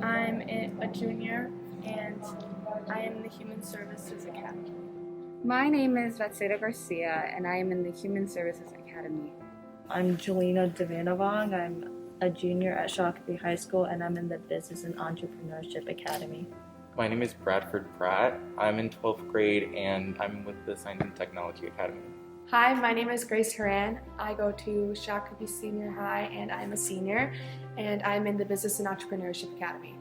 A junior and I am in the Human Services Academy. My name is Vatsira Garcia and I am in the Human Services Academy. I'm Jelena Devanavong. I'm a junior at Shakopee High School and I'm in the Business and Entrepreneurship Academy. My name is Bradford Pratt. I'm in 12th grade and I'm with the Science and Technology Academy. Hi, my name is Grace Haran. I go to Shakopee Senior High and I'm a senior and I'm in the Business and Entrepreneurship Academy.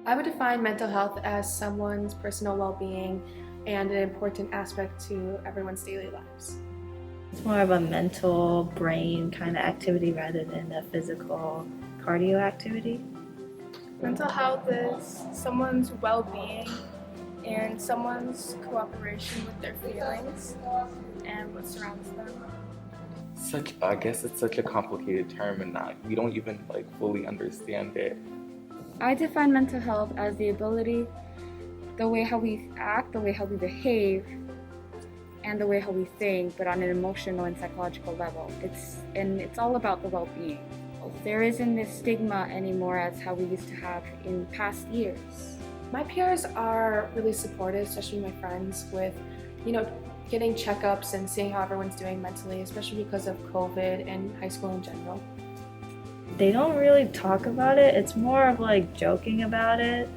I would define mental health as someone's personal well-being and an important aspect to everyone's daily lives. It's more of a mental brain kind of activity rather than a physical cardio activity. Mental health is someone's well-being and someone's cooperation with their feelings and what surrounds them. I guess it's such a complicated term and we don't even fully understand it. I define mental health as the ability, the way how we act, the way how we behave, and the way how we think, but on an emotional and psychological level. It's all about the well-being. There isn't this stigma anymore as how we used to have in past years. My peers are really supportive, especially my friends, with getting checkups and seeing how everyone's doing mentally, especially because of COVID and high school in general. They don't really talk about it. It's more of joking about it.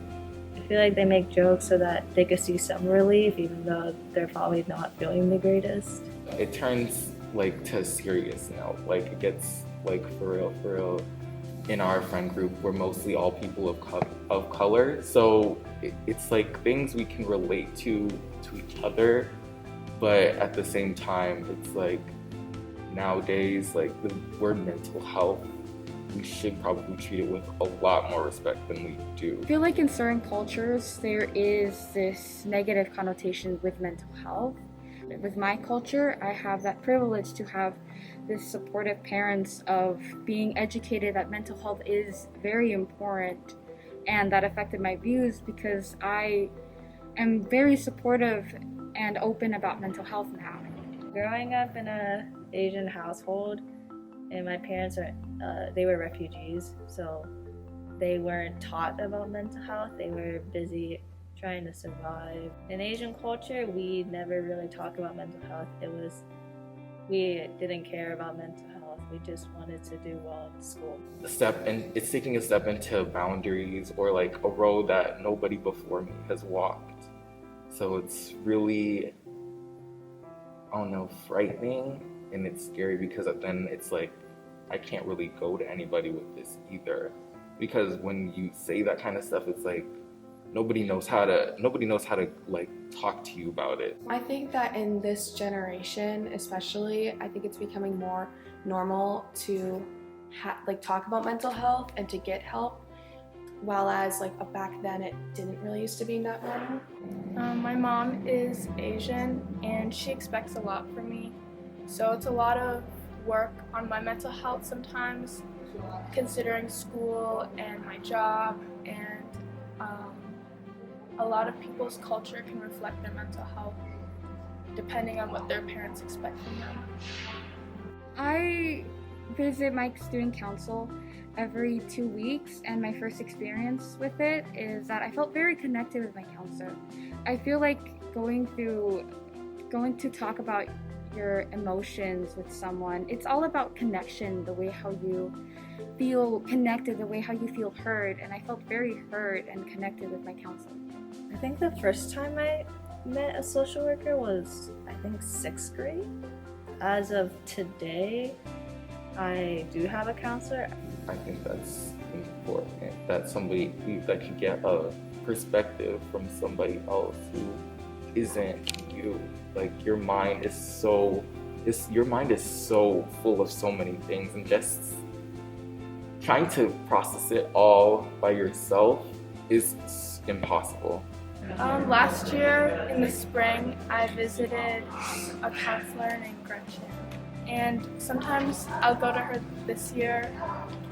I feel like they make jokes so that they could see some relief even though they're probably not feeling the greatest. It turns to serious now. It gets for real. In our friend group, we're mostly all people of color. So it's things we can relate to each other, but at the same time, it's nowadays the word mental health, we should probably treat it with a lot more respect than we do. I feel like in certain cultures, there is this negative connotation with mental health. With my culture, I have that privilege to have this supportive parents of being educated that mental health is very important, and that affected my views because I am very supportive and open about mental health now. Growing up in an Asian household, and my parents they were refugees, so they weren't taught about mental health. They were busy trying to survive. In Asian culture, we never really talk about mental health. We didn't care about mental health. We just wanted to do well in school. It's taking a step into boundaries or a road that nobody before me has walked. So it's really, frightening, and it's scary because then it's I can't really go to anybody with this either, because when you say that kind of stuff, it's nobody knows how to talk to you about it. I think that in this generation especially, I think it's becoming more normal to talk about mental health and to get help, while as back then it didn't really used to be that normal. My mom is Asian and she expects a lot from me, so it's a lot of work on my mental health sometimes, considering school and my job, and a lot of people's culture can reflect their mental health depending on what their parents expect from them. I visit my student council every 2 weeks, and my first experience with it is that I felt very connected with my counselor. I feel like going to talk about your emotions with someone, it's all about connection, the way how you feel connected, the way how you feel heard, and I felt very heard and connected with my counselor. I think the first time I met a social worker was, 6th grade. As of today, I do have a counselor. I think that's important, that you get a perspective from somebody else who isn't you. Your mind is so full of so many things, and just trying to process it all by yourself is impossible. Last year in the spring, I visited a counselor named Gretchen, and sometimes I'll go to her this year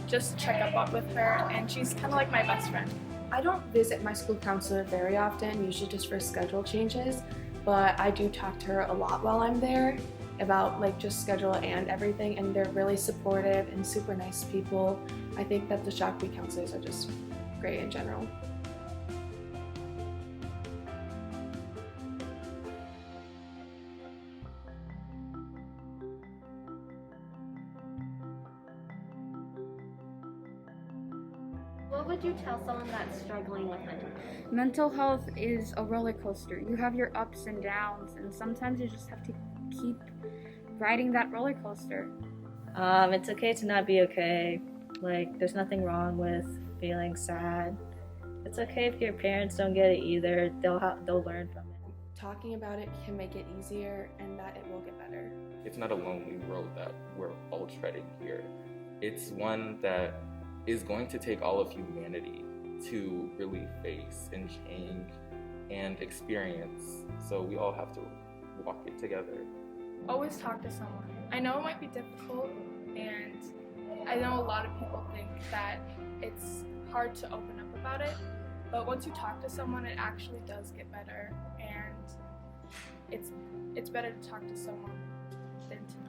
just check up with her, and she's kind of like my best friend. I don't visit my school counselor very often, usually just for schedule changes, but I do talk to her a lot while I'm there about like just schedule and everything, and they're really supportive and super nice people. I think that the Shakopee counselors are just great in general. What would you tell someone that's struggling with mental health? Mental health is a roller coaster. You have your ups and downs, and sometimes you just have to keep riding that roller coaster. It's okay to not be okay. Like, there's nothing wrong with feeling sad. It's okay if your parents don't get it either. They'll learn from it. Talking about it can make it easier and that it will get better. It's not a lonely road that we're all treading here. It's one that is going to take all of humanity to really face and change and experience. So we all have to walk it together. Always talk to someone. I know it might be difficult, and I know a lot of people think that it's hard to open up about it, but once you talk to someone, it actually does get better, and it's better to talk to someone than to not.